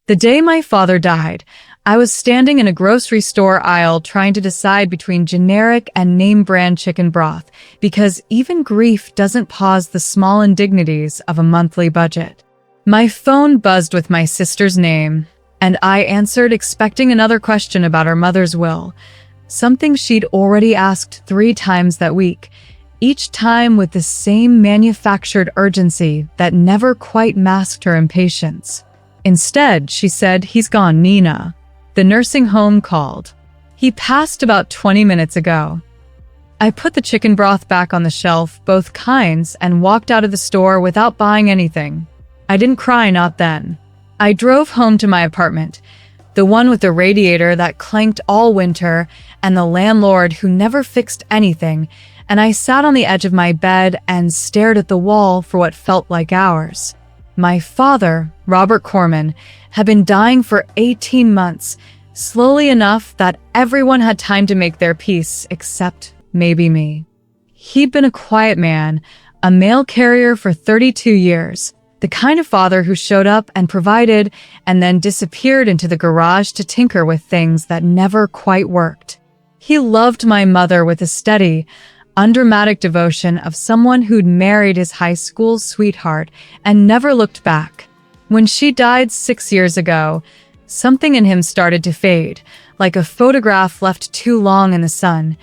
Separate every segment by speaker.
Speaker 1: The day my father died, I was standing in a grocery store aisle trying to decide between generic and name-brand chicken broth because even grief doesn't pause the small indignities of a monthly budget. My phone buzzed with my sister's name, and I answered expecting another question about her mother's will, something she'd already asked 3 times that week, each time with the same manufactured urgency that never quite masked her impatience. Instead, she said, "He's gone, Nina. The nursing home called. He passed about 20 minutes ago." I put the chicken broth back on the shelf, both kinds, and walked out of the store without buying anything. I didn't cry, not then. I drove home to my apartment, the one with the radiator that clanked all winter and the landlord who never fixed anything, and I sat on the edge of my bed and stared at the wall for what felt like hours. My father, Robert Corman, had been dying for 18 months, slowly enough that everyone had time to make their peace, except maybe me. He'd been a quiet man, a mail carrier for 32 years, the kind of father who showed up and provided and then disappeared into the garage to tinker with things that never quite worked. He loved my mother with a steady, undramatic devotion of someone who'd married his high school sweetheart and never looked back. When she died 6 years ago, something in him started to fade, like a photograph left too long in the sun,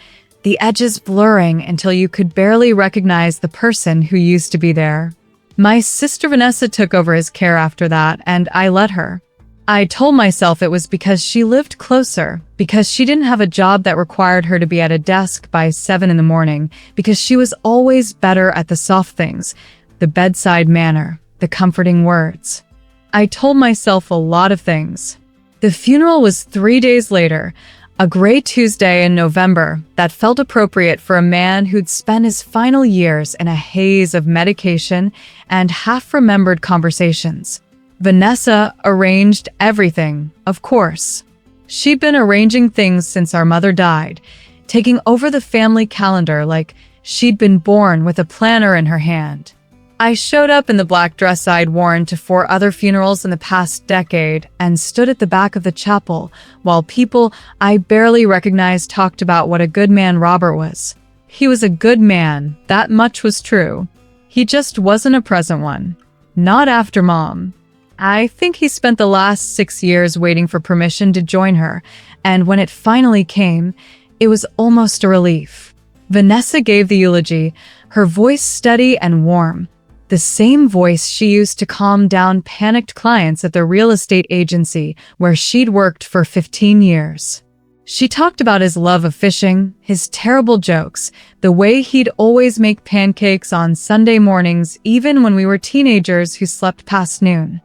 Speaker 1: the edges blurring until you could barely recognize the person who used to be there. My sister Vanessa took over his care after that, and I let her. I told myself it was because she lived closer, because she didn't have a job that required her to be at a desk by 7 in the morning, because she was always better at the soft things, the bedside manner, the comforting words. I told myself a lot of things. The funeral was 3 days later, a gray Tuesday in November that felt appropriate for a man who'd spent his final years in a haze of medication and half-remembered conversations. Vanessa arranged everything, of course. She'd been arranging things since our mother died, taking over the family calendar like she'd been born with a planner in her hand. I showed up in the black dress I'd worn to 4 other funerals in the past decade and stood at the back of the chapel while people I barely recognized talked about what a good man Robert was. He was a good man, that much was true. He just wasn't a present one. Not after Mom. I think he spent the last 6 years waiting for permission to join her, and when it finally came, it was almost a relief. Vanessa gave the eulogy, her voice steady and warm, the same voice she used to calm down panicked clients at the real estate agency where she'd worked for 15 years. She talked about his love of fishing, his terrible jokes, the way he'd always make pancakes on Sunday mornings even when we were teenagers who slept past noon.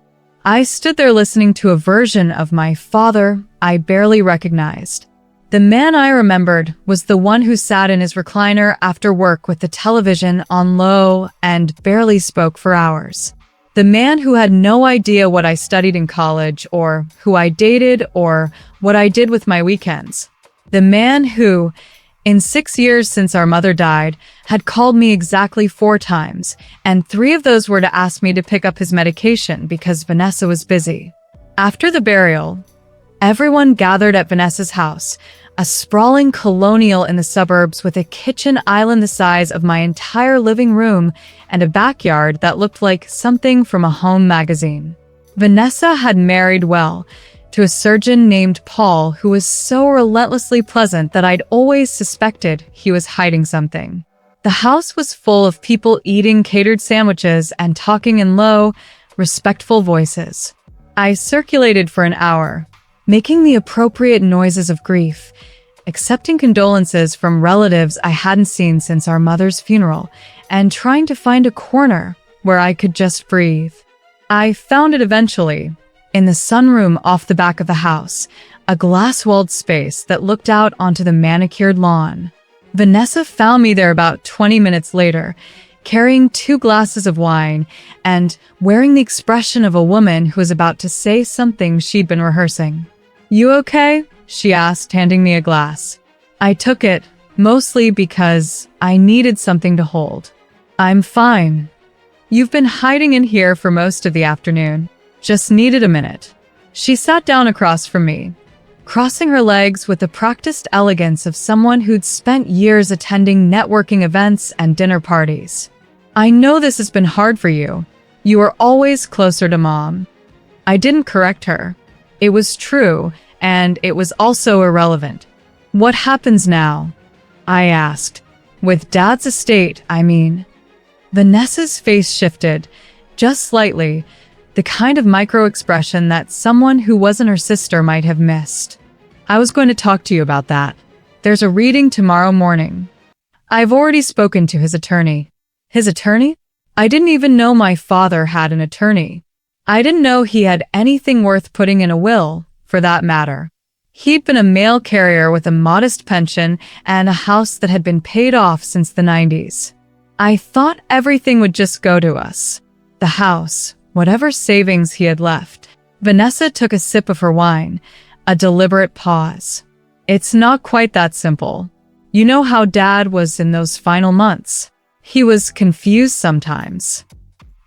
Speaker 1: I stood there listening to a version of my father I barely recognized. The man I remembered was the one who sat in his recliner after work with the television on low and barely spoke for hours. The man who had no idea what I studied in college or who I dated or what I did with my weekends. The man who, in 6 years since our mother died, had called me exactly 4 times, and 3 of those were to ask me to pick up his medication because Vanessa was busy. After the burial, everyone gathered at Vanessa's house, a sprawling colonial in the suburbs with a kitchen island the size of my entire living room and a backyard that looked like something from a home magazine. Vanessa had married well, to a surgeon named Paul who was so relentlessly pleasant that I'd always suspected he was hiding something. The house was full of people eating catered sandwiches and talking in low, respectful voices. I circulated for an hour, making the appropriate noises of grief, accepting condolences from relatives I hadn't seen since our mother's funeral, and trying to find a corner where I could just breathe. I found it eventually, in the sunroom off the back of the house, a glass-walled space that looked out onto the manicured lawn. Vanessa found me there about 20 minutes later, carrying 2 glasses of wine and wearing the expression of a woman who was about to say something she'd been rehearsing. "You okay?" she asked, handing me a glass. I took it, mostly because I needed something to hold. "I'm fine. You've been hiding in here for most of the afternoon. Just needed a minute." She sat down across from me, crossing her legs with the practiced elegance of someone who'd spent years attending networking events and dinner parties. I know this has been hard for you. You are always closer to Mom. I didn't correct her. It was true, and it was also irrelevant. What happens now? I asked. With Dad's estate, I mean. Vanessa's face shifted, just slightly, the kind of micro-expression that someone who wasn't her sister might have missed. I was going to talk to you about that. There's a reading tomorrow morning. I've already spoken to his attorney. His attorney? I didn't even know my father had an attorney. I didn't know he had anything worth putting in a will, for that matter. He'd been a mail carrier with a modest pension and a house that had been paid off since the 90s. I thought everything would just go to us. The house, whatever savings he had left. Vanessa took a sip of her wine, a deliberate pause. It's not quite that simple. You know how Dad was in those final months. He was confused sometimes.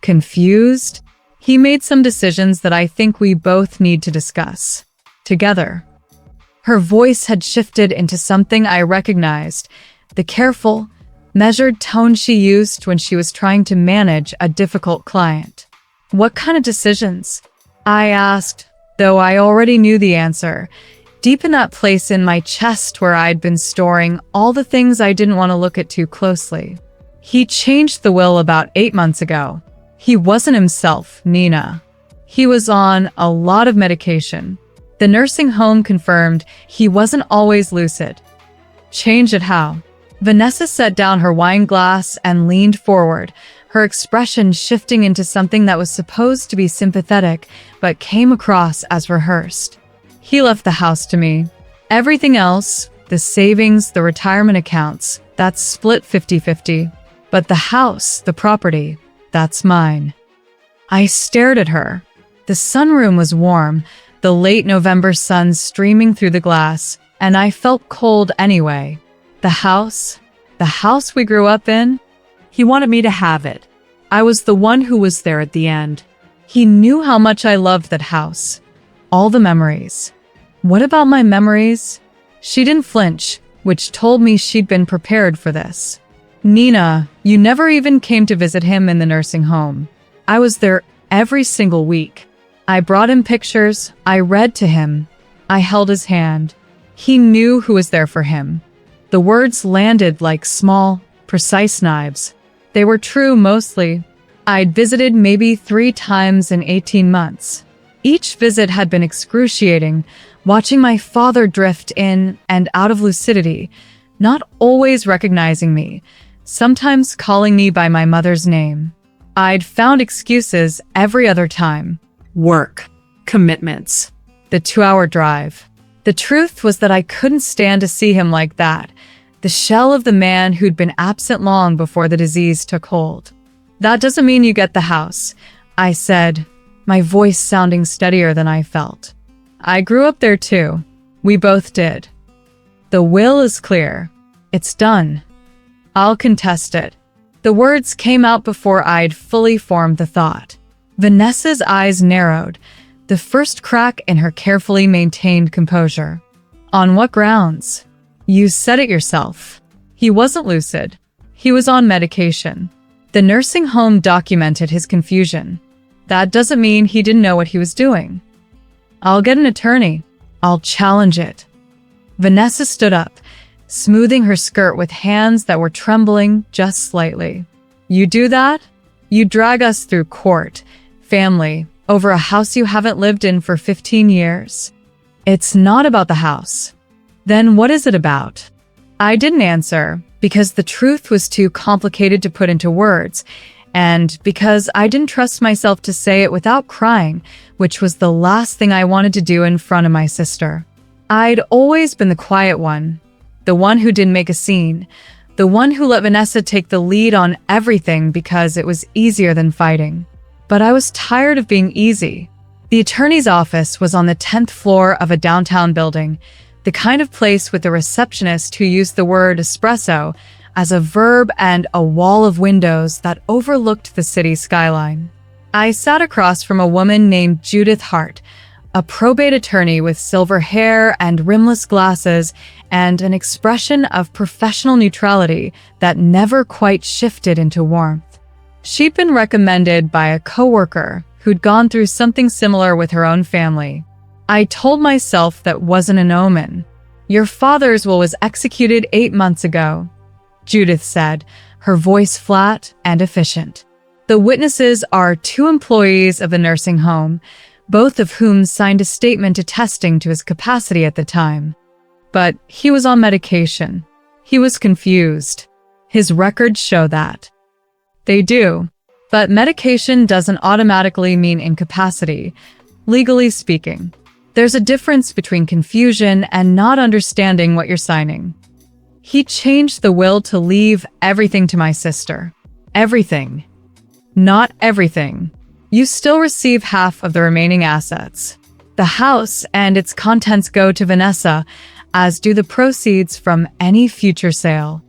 Speaker 1: Confused? He made some decisions that I think we both need to discuss. Together. Her voice had shifted into something I recognized, the careful, measured tone she used when she was trying to manage a difficult client. What kind of decisions? I asked, though I already knew the answer, deep in that place in my chest where I'd been storing all the things I didn't want to look at too closely. He changed the will about 8 months ago. He wasn't himself, Nina. He was on a lot of medication. The nursing home confirmed he wasn't always lucid. Change it how? Vanessa set down her wine glass and leaned forward, her expression shifting into something that was supposed to be sympathetic, but came across as rehearsed. He left the house to me. Everything else, the savings, the retirement accounts, that's split 50-50. But the house, the property, that's mine. I stared at her. The sunroom was warm, the late November sun streaming through the glass, and I felt cold anyway. The house we grew up in, he wanted me to have it. I was the one who was there at the end. He knew how much I loved that house. All the memories. What about my memories? She didn't flinch, which told me she'd been prepared for this. Nina, you never even came to visit him in the nursing home. I was there every single week. I brought him pictures, I read to him, I held his hand. He knew who was there for him. The words landed like small, precise knives. They were true mostly. I'd visited maybe 3 times in 18 months. Each visit had been excruciating, watching my father drift in and out of lucidity, not always recognizing me, sometimes calling me by my mother's name. I'd found excuses every other time. Work, commitments, the 2-hour drive. The truth was that I couldn't stand to see him like that, the shell of the man who'd been absent long before the disease took hold. That doesn't mean you get the house, I said, my voice sounding steadier than I felt. I grew up there too. We both did. The will is clear. It's done. I'll contest it. The words came out before I'd fully formed the thought. Vanessa's eyes narrowed, the first crack in her carefully maintained composure. On what grounds? You said it yourself. He wasn't lucid. He was on medication. The nursing home documented his confusion. That doesn't mean he didn't know what he was doing. I'll get an attorney. I'll challenge it. Vanessa stood up, smoothing her skirt with hands that were trembling just slightly. You do that? You drag us through court, family, over a house you haven't lived in for 15 years. It's not about the house. Then what is it about? I didn't answer because the truth was too complicated to put into words, and because I didn't trust myself to say it without crying, which was the last thing I wanted to do in front of my sister. I'd always been the quiet one, the one who didn't make a scene, the one who let Vanessa take the lead on everything because it was easier than fighting. But I was tired of being easy. The attorney's office was on the 10th floor of a downtown building, the kind of place with a receptionist who used the word espresso as a verb and a wall of windows that overlooked the city skyline. I sat across from a woman named Judith Hart, A probate attorney with silver hair and rimless glasses and an expression of professional neutrality that never quite shifted into warmth. She'd been recommended by a coworker who'd gone through something similar with her own family. I told myself that wasn't an omen. "Your father's will was executed 8 months ago," Judith said, her voice flat and efficient. "The witnesses are 2 employees of the nursing home, both of whom signed a statement attesting to his capacity at the time. But he was on medication. He was confused. His records show that." They do. But medication doesn't automatically mean incapacity, legally speaking. There's a difference between confusion and not understanding what you're signing. He changed the will to leave everything to my sister. Everything. Not everything. You still receive half of the remaining assets. The house and its contents go to Vanessa, as do the proceeds from any future sale.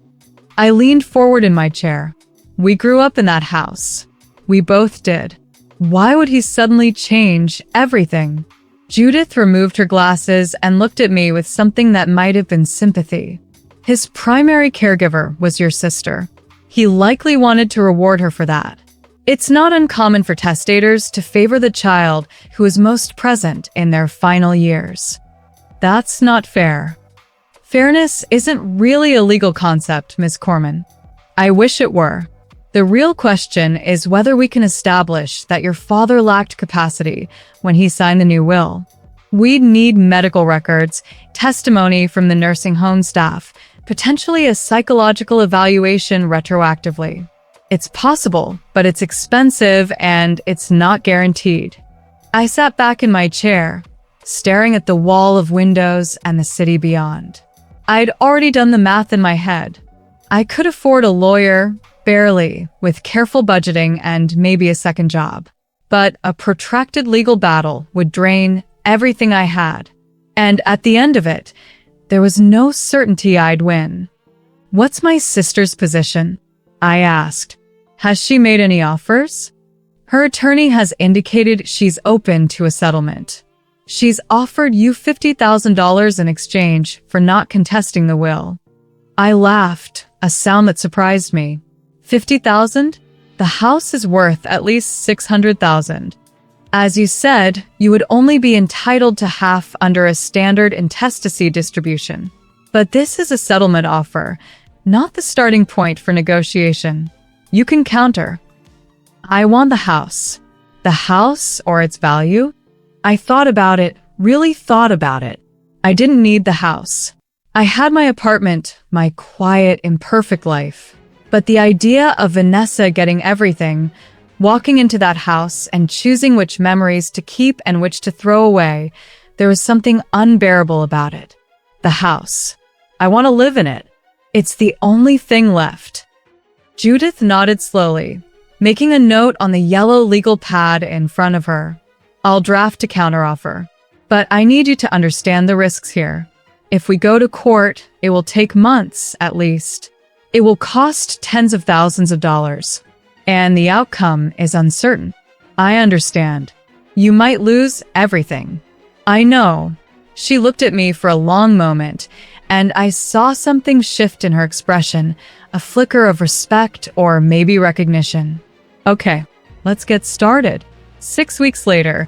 Speaker 1: I leaned forward in my chair. We grew up in that house. We both did. Why would he suddenly change everything? Judith removed her glasses and looked at me with something that might have been sympathy. His primary caregiver was your sister. He likely wanted to reward her for that. It's not uncommon for testators to favor the child who is most present in their final years. That's not fair. Fairness isn't really a legal concept, Ms. Corman. I wish it were. The real question is whether we can establish that your father lacked capacity when he signed the new will. We'd need medical records, testimony from the nursing home staff, potentially a psychological evaluation retroactively. It's possible, but it's expensive and it's not guaranteed. I sat back in my chair, staring at the wall of windows and the city beyond. I'd already done the math in my head. I could afford a lawyer, barely, with careful budgeting and maybe a second job. But a protracted legal battle would drain everything I had. And at the end of it, there was no certainty I'd win. "What's my sister's position?" I asked. "Has she made any offers?" "Her attorney has indicated she's open to a settlement. She's offered you $50,000 in exchange for not contesting the will." I laughed, a sound that surprised me. $50,000? The house is worth at least $600,000. As you said, you would only be entitled to half under a standard intestacy distribution. But this is a settlement offer, not the starting point for negotiation. You can counter. "I want the house." The house or its value? I thought about it, really thought about it. I didn't need the house. I had my apartment, my quiet, imperfect life. But the idea of Vanessa getting everything, walking into that house and choosing which memories to keep and which to throw away, there was something unbearable about it. The house. I want to live in it. It's the only thing left. Judith nodded slowly, making a note on the yellow legal pad in front of her. "I'll draft a counteroffer. But I need you to understand the risks here. If we go to court, it will take months, at least. It will cost tens of thousands of dollars. And the outcome is uncertain. I understand. You might lose everything." "I know." She looked at me for a long moment, and I saw something shift in her expression, a flicker of respect or maybe recognition. "Okay, let's get started." 6 weeks later,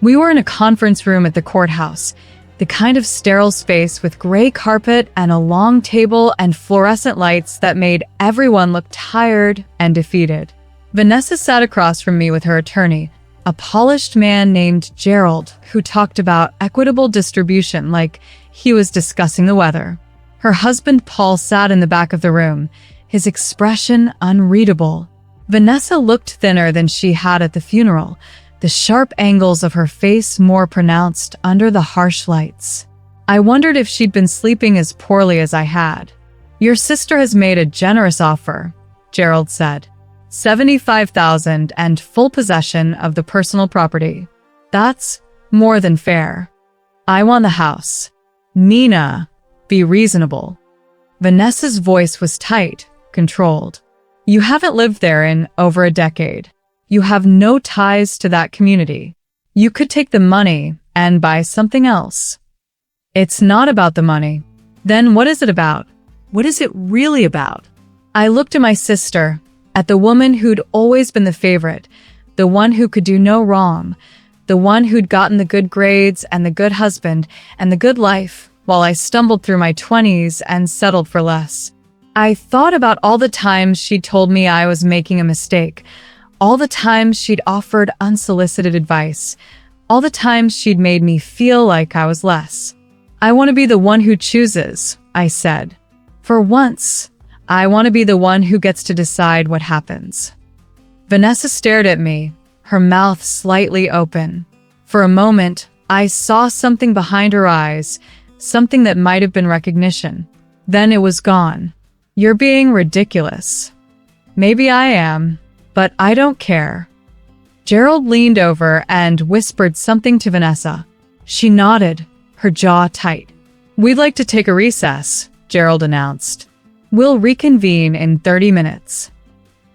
Speaker 1: we were in a conference room at the courthouse, the kind of sterile space with gray carpet and a long table and fluorescent lights that made everyone look tired and defeated. Vanessa sat across from me with her attorney, a polished man named Gerald, who talked about equitable distribution like he was discussing the weather. Her husband Paul sat in the back of the room, his expression unreadable. Vanessa looked thinner than she had at the funeral, the sharp angles of her face more pronounced under the harsh lights. I wondered if she'd been sleeping as poorly as I had. "Your sister has made a generous offer," Gerald said. $75,000 and full possession of the personal property. That's more than fair. I want the house. Nina, be reasonable. Vanessa's voice was tight, controlled. You haven't lived there in over a decade. You have no ties to that community. You could take the money and by something else. It's not about the money. Then what is it about? What is it really about? I looked at my sister, at the woman who'd always been the favorite, the one who could do no wrong, the one who'd gotten the good grades and the good husband and the good life, while I stumbled through my 20s and settled for less. I thought about all the times she'd told me I was making a mistake, all the times she'd offered unsolicited advice, all the times she'd made me feel like I was less. I want to be the one who chooses, I said. For once, I want to be the one who gets to decide what happens. Vanessa stared at me, her mouth slightly open. For a moment, I saw something behind her eyes, something that might have been recognition. Then it was gone. You're being ridiculous. Maybe I am, but I don't care. Gerald leaned over and whispered something to Vanessa. She nodded, her jaw tight. We'd like to take a recess, Gerald announced. We'll reconvene in 30 minutes.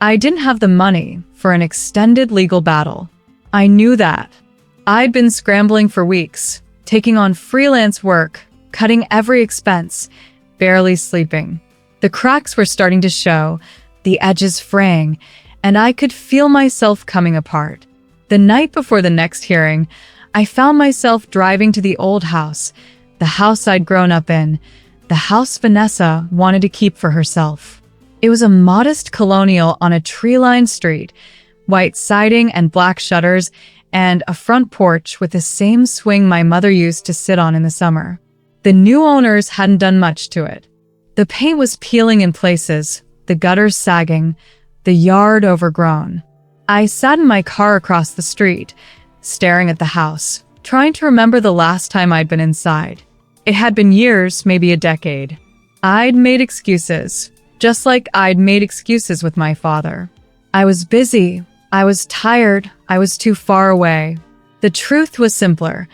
Speaker 1: I didn't have the money for an extended legal battle. I knew that. I'd been scrambling for weeks, taking on freelance work, cutting every expense, barely sleeping. The cracks were starting to show, the edges fraying, and I could feel myself coming apart. The night before the next hearing, I found myself driving to the old house, the house I'd grown up in, the house Vanessa wanted to keep for herself. It was a modest colonial on a tree-lined street, white siding and black shutters, and a front porch with the same swing my mother used to sit on in the summer. The new owners hadn't done much to it. The paint was peeling in places, the gutters sagging, the yard overgrown. I sat in my car across the street, staring at the house, trying to remember the last time I'd been inside. It had been years, maybe a decade. I'd made excuses, just like I'd made excuses with my father. I was busy, I was tired, I was too far away. The truth was simpler.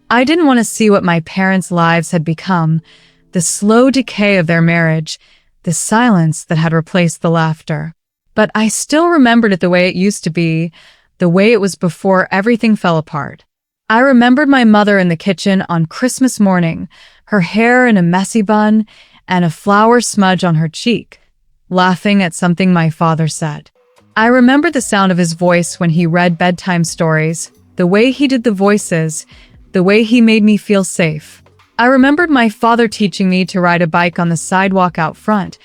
Speaker 1: I didn't want to see what my parents' lives had become, the slow decay of their marriage, the silence that had replaced the laughter. But I still remembered it the way it used to be, the way it was before everything fell apart. I remembered my mother in the kitchen on Christmas morning, her hair in a messy bun and a flour smudge on her cheek, laughing at something my father said. I remembered the sound of his voice when he read bedtime stories, the way he did the voices, the way he made me feel safe. I remembered my father teaching me to ride a bike on the sidewalk out front,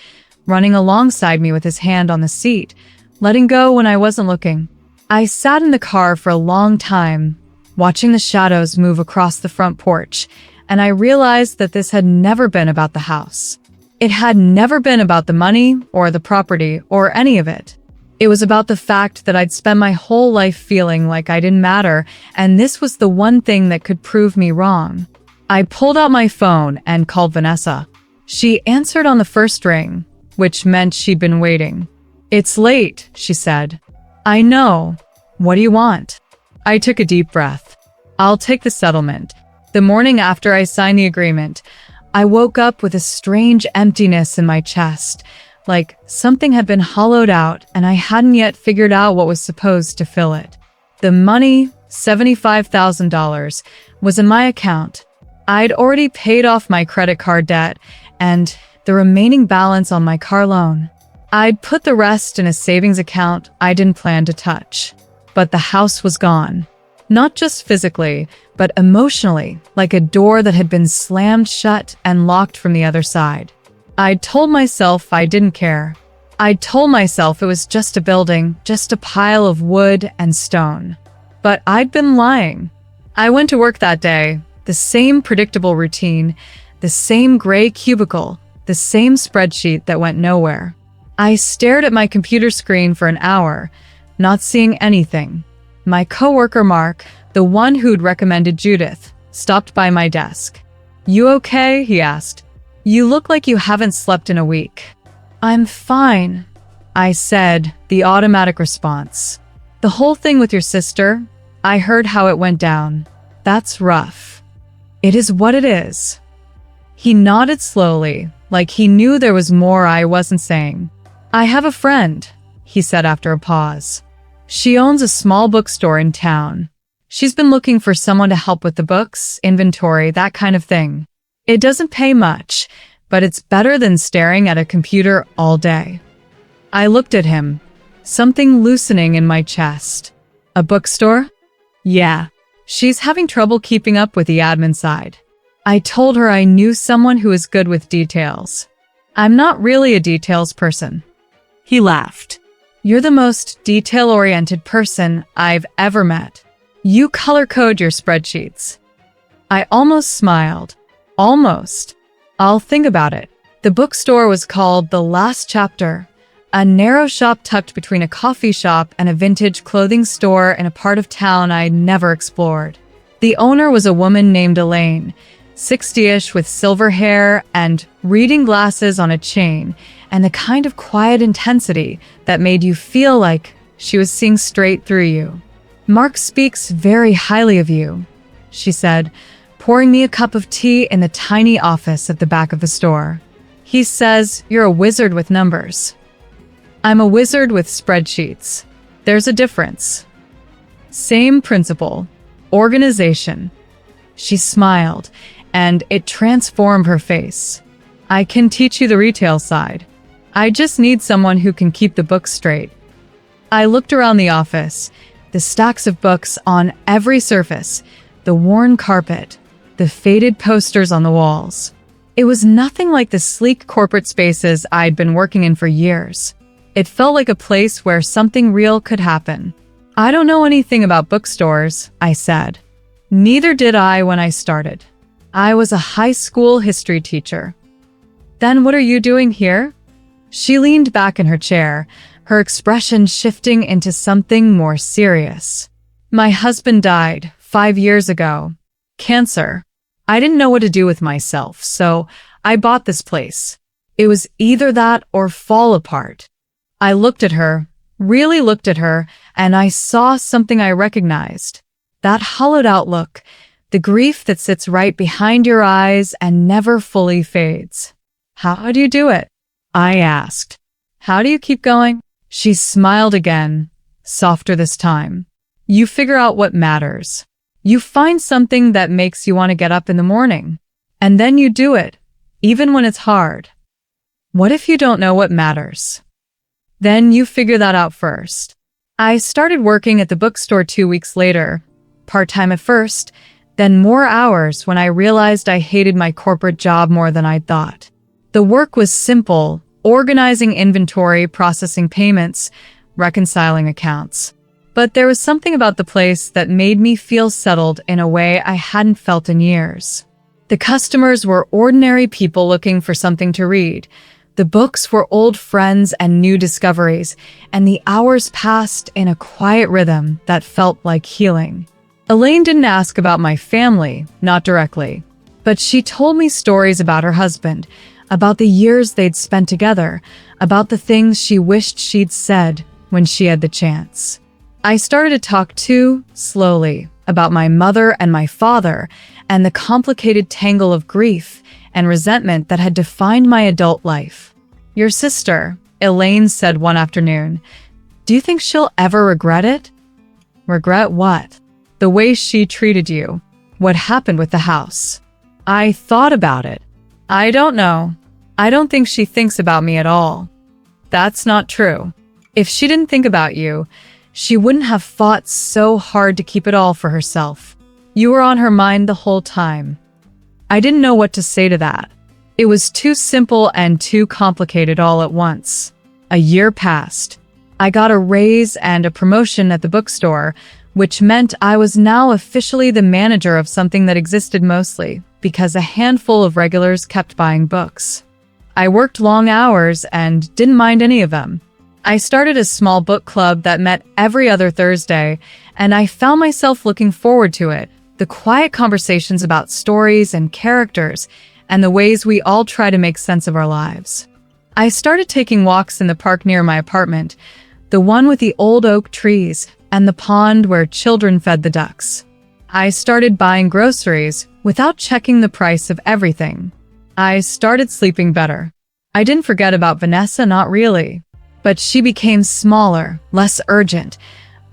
Speaker 1: running alongside me with his hand on the seat, letting go when I wasn't looking. I sat in the car for a long time, watching the shadows move across the front porch, and I realized that this had never been about the house. It had never been about the money or the property or any of it. It was about the fact that I'd spent my whole life feeling like I didn't matter, and this was the one thing that could prove me wrong. I pulled out my phone and called Vanessa. She answered on the first ring, which meant she'd been waiting. "It's late," she said. "I know. What do you want?" I took a deep breath. "I'll take the settlement." The morning after I signed the agreement, I woke up with a strange emptiness in my chest, like something had been hollowed out and I hadn't yet figured out what was supposed to fill it. The money, $75,000, was in my account. I'd already paid off my credit card debt and the remaining balance on my car loan. I'd put the rest in a savings account I didn't plan to touch. But the house was gone. Not just physically, but emotionally, like a door that had been slammed shut and locked from the other side. I'd told myself I didn't care. I'd told myself it was just a building, just a pile of wood and stone. But I'd been lying. I went to work that day, the same predictable routine, the same gray cubicle, the same spreadsheet that went nowhere. I stared at my computer screen for an hour, not seeing anything. My coworker Mark, the one who'd recommended Judith, stopped by my desk. "You okay?" he asked. "You look like you haven't slept in a week." "I'm fine," I said, the automatic response. "The whole thing with your sister, I heard how it went down. That's rough." "It is what it is." He nodded slowly, like he knew there was more I wasn't saying. "I have a friend," he said after a pause. "She owns a small bookstore in town. She's been looking for someone to help with the books, inventory, that kind of thing. It doesn't pay much, but it's better than staring at a computer all day. I looked at him, something loosening in my chest. A bookstore? Yeah. She's having trouble keeping up with the admin side. I told her I knew someone who is good with details. I'm not really a details person. He laughed. You're the most detail-oriented person I've ever met. You color code your spreadsheets. I almost smiled. Almost. I'll think about it. The bookstore was called The Last Chapter, a narrow shop tucked between a coffee shop and a vintage clothing store in a part of town I'd never explored. The owner was a woman named Elaine, 60-ish with silver hair and reading glasses on a chain, and the kind of quiet intensity that made you feel like she was seeing straight through you. Mark speaks very highly of you, she said, pouring me a cup of tea in the tiny office at the back of the store. He says you're a wizard with numbers. I'm a wizard with spreadsheets. There's a difference. Same principle. Organization. She smiled, and it transformed her face. I can teach you the retail side. I just need someone who can keep the books straight. I looked around the office, the stacks of books on every surface, the worn carpet, the faded posters on the walls. It was nothing like the sleek corporate spaces I'd been working in for years. It felt like a place where something real could happen. I don't know anything about bookstores, I said. Neither did I when I started. I was a high school history teacher. Then what are you doing here? She leaned back in her chair, her expression shifting into something more serious. My husband died 5 years ago. Cancer. I didn't know what to do with myself, so I bought this place. It was either that or fall apart. I looked at her, really looked at her, and I saw something I recognized. That hollowed-out look, the grief that sits right behind your eyes and never fully fades. How do you do it? I asked. How do you keep going? She smiled again, softer this time. You figure out what matters. You find something that makes you want to get up in the morning. And then you do it, even when it's hard. What if you don't know what matters? Then you figure that out first. I started working at the bookstore 2 weeks later, part-time at first, then more hours when I realized I hated my corporate job more than I'd thought. The work was simple, organizing inventory, processing payments, reconciling accounts. But there was something about the place that made me feel settled in a way I hadn't felt in years. The customers were ordinary people looking for something to read. The books were old friends and new discoveries, and the hours passed in a quiet rhythm that felt like healing. Elaine didn't ask about my family, not directly, but she told me stories about her husband, about the years they'd spent together, about the things she wished she'd said when she had the chance. I started to talk too slowly about my mother and my father and the complicated tangle of grief and resentment that had defined my adult life. Your sister, Elaine said one afternoon, do you think she'll ever regret it? Regret what? The way she treated you. What happened with the house. I thought about it. I don't know. I don't think she thinks about me at all. That's not true. If she didn't think about you, she wouldn't have fought so hard to keep it all for herself. You were on her mind the whole time. I didn't know what to say to that. It was too simple and too complicated all at once. A year passed. I got a raise and a promotion at the bookstore, which meant I was now officially the manager of something that existed mostly because a handful of regulars kept buying books. I worked long hours and didn't mind any of them. I started a small book club that met every other Thursday, and I found myself looking forward to it. The quiet conversations about stories and characters and the ways we all try to make sense of our lives. I started taking walks in the park near my apartment, the one with the old oak trees and the pond where children fed the ducks. I started buying groceries without checking the price of everything. I started sleeping better. I didn't forget about Vanessa, not really, but she became smaller, less urgent,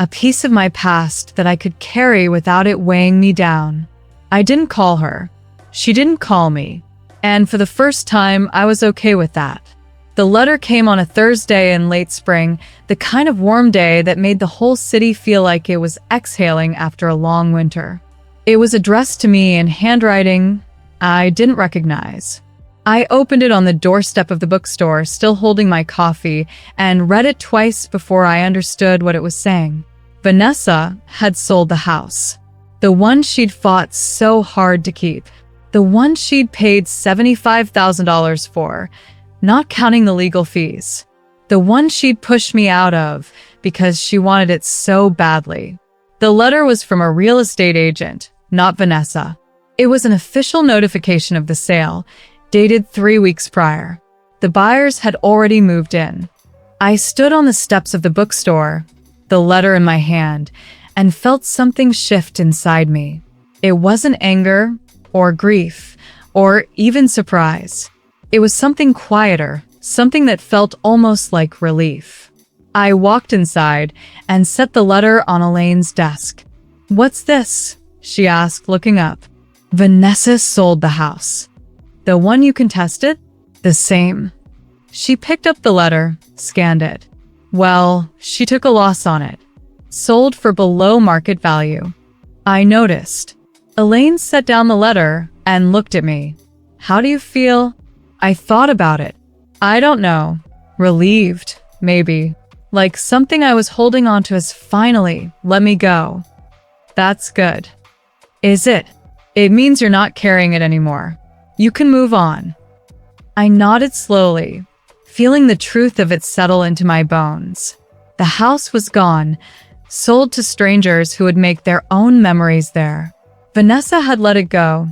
Speaker 1: a piece of my past that I could carry without it weighing me down. I didn't call her. She didn't call me. And for the first time, I was okay with that. The letter came on a Thursday in late spring, the kind of warm day that made the whole city feel like it was exhaling after a long winter. It was addressed to me in handwriting I didn't recognize. I opened it on the doorstep of the bookstore, still holding my coffee, and read it twice before I understood what it was saying. Vanessa had sold the house. The one she'd fought so hard to keep. The one she'd paid $75,000 for, not counting the legal fees. The one she'd pushed me out of because she wanted it so badly. The letter was from a real estate agent, not Vanessa. It was an official notification of the sale, dated 3 weeks prior. The buyers had already moved in. I stood on the steps of the bookstore, the letter in my hand, and felt something shift inside me. It wasn't anger, or grief, or even surprise. It was something quieter, something that felt almost like relief. I walked inside and set the letter on Elaine's desk. "What's this?" she asked, looking up. "Vanessa sold the house." "The one you contested?" "The same." She picked up the letter, scanned it. "Well, she took a loss on it. Sold for below market value." I noticed. Elaine set down the letter and looked at me. "How do you feel?" I thought about it. I don't know. Relieved, maybe. Like something I was holding onto has finally let me go. "That's good." "Is it?" "It means you're not carrying it anymore. You can move on." I nodded slowly, feeling the truth of it settle into my bones. The house was gone, sold to strangers who would make their own memories there. Vanessa had let it go,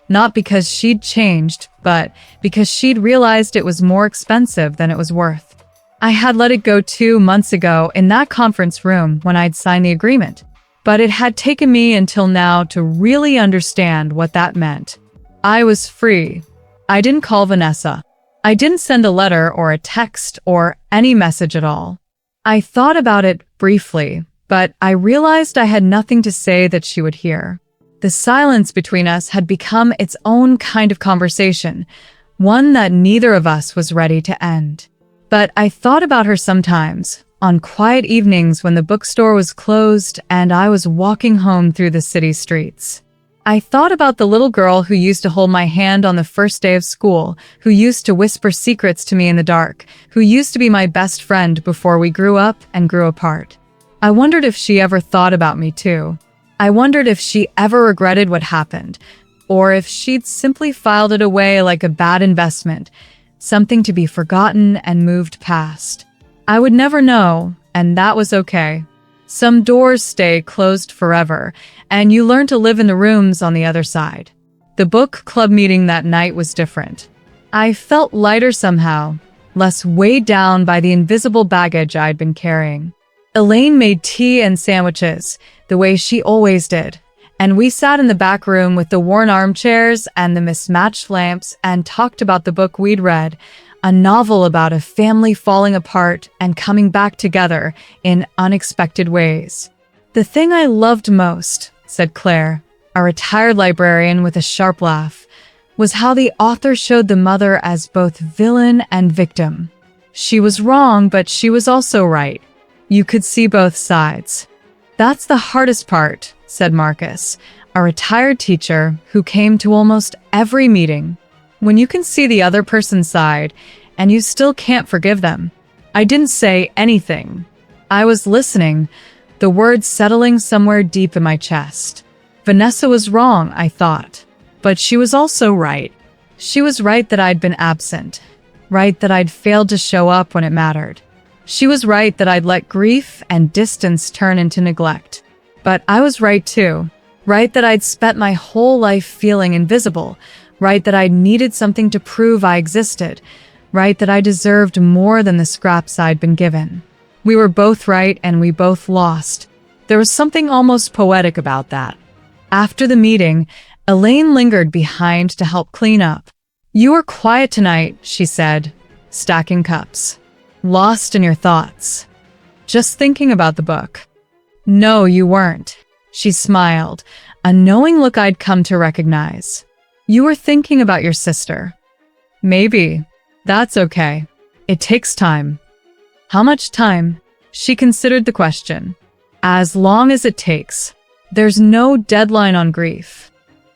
Speaker 1: not because she'd changed, but because she'd realized it was more expensive than it was worth. I had let it go 2 months ago in that conference room when I'd signed the agreement, but it had taken me until now to really understand what that meant. I was free. I didn't call Vanessa. I didn't send a letter or a text or any message at all. I thought about it briefly, but I realized I had nothing to say that she would hear. The silence between us had become its own kind of conversation, one that neither of us was ready to end. But I thought about her sometimes, on quiet evenings when the bookstore was closed and I was walking home through the city streets. I thought about the little girl who used to hold my hand on the first day of school, who used to whisper secrets to me in the dark, who used to be my best friend before we grew up and grew apart. I wondered if she ever thought about me too. I wondered if she ever regretted what happened, or if she'd simply filed it away like a bad investment, something to be forgotten and moved past. I would never know, and that was okay. Some doors stay closed forever, and you learn to live in the rooms on the other side. The book club meeting that night was different. I felt lighter somehow, less weighed down by the invisible baggage I'd been carrying. Elaine made tea and sandwiches, the way she always did, and we sat in the back room with the worn armchairs and the mismatched lamps and talked about the book we'd read, a novel about a family falling apart and coming back together in unexpected ways. "The thing I loved most," said Claire, a retired librarian with a sharp laugh, "was how the author showed the mother as both villain and victim. She was wrong, but she was also right. You could see both sides." "That's the hardest part," said Marcus, a retired teacher who came to almost every meeting. "When you can see the other person's side, and you still can't forgive them." I didn't say anything. I was listening, the words settling somewhere deep in my chest. Vanessa was wrong, I thought. But she was also right. She was right that I'd been absent. Right that I'd failed to show up when it mattered. She was right that I'd let grief and distance turn into neglect. But I was right too. Right that I'd spent my whole life feeling invisible. Right that I needed something to prove I existed. Right that I deserved more than the scraps I'd been given. We were both right and we both lost. There was something almost poetic about that. After the meeting, Elaine lingered behind to help clean up. "You were quiet tonight," she said, stacking cups. "Lost in your thoughts. Just thinking about the book." No, you weren't. She smiled, a knowing look I'd come to recognize. You were thinking about your sister. Maybe. That's okay. It takes time. How much time? She considered the question. As long as it takes. There's no deadline on grief.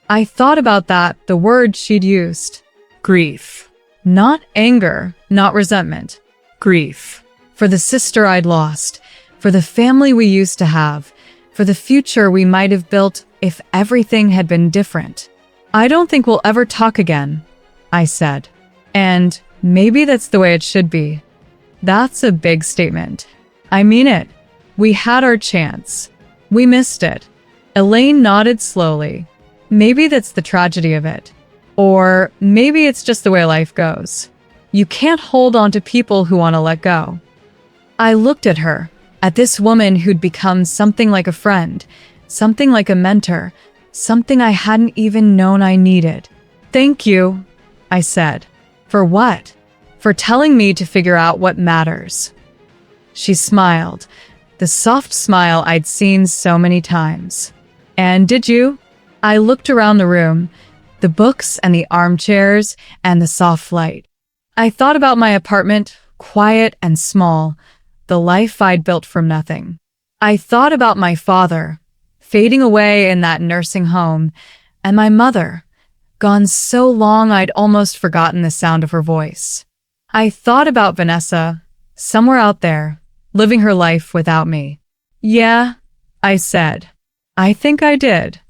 Speaker 1: I thought about that, the word she'd used. Grief. Not anger, not resentment. Grief. For the sister I'd lost, for the family we used to have, for the future we might have built if everything had been different. I don't think we'll ever talk again, I said. And maybe that's the way it should be. That's a big statement. I mean it. We had our chance. We missed it. Elaine nodded slowly. Maybe that's the tragedy of it. Or maybe it's just the way life goes. You can't hold on to people who want to let go. I looked at her, at this woman who'd become something like a friend, something like a mentor, something I hadn't even known I needed. Thank you, I said. For what? For telling me to figure out what matters. She smiled, the soft smile I'd seen so many times. And did you? I looked around the room, the books and the armchairs and the soft light. I thought about my apartment, quiet and small, the life I'd built from nothing. I thought about my father, fading away in that nursing home, and my mother, gone so long I'd almost forgotten the sound of her voice. I thought about Vanessa, somewhere out there, living her life without me. Yeah, I said. I think I did.